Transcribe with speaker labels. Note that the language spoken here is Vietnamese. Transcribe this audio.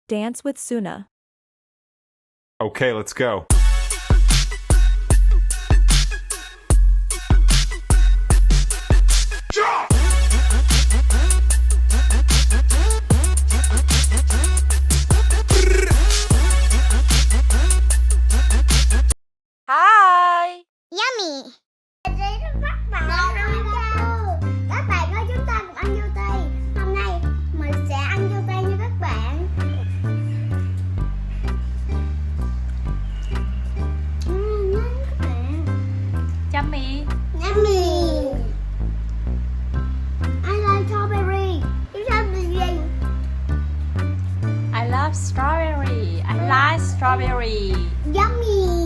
Speaker 1: Dance with Suna.
Speaker 2: Okay, let's go.
Speaker 3: Hi.
Speaker 4: Yummy. Các bạn các bạn ơi, chúng ta cùng ăn dâu tây. Hôm nay mình sẽ ăn dâu tây nha các bạn. Ngon các bạn.
Speaker 3: Yummy.
Speaker 4: Yummy. I like strawberry. You love the gì?
Speaker 3: I love strawberry. I like strawberry.
Speaker 4: Yummy.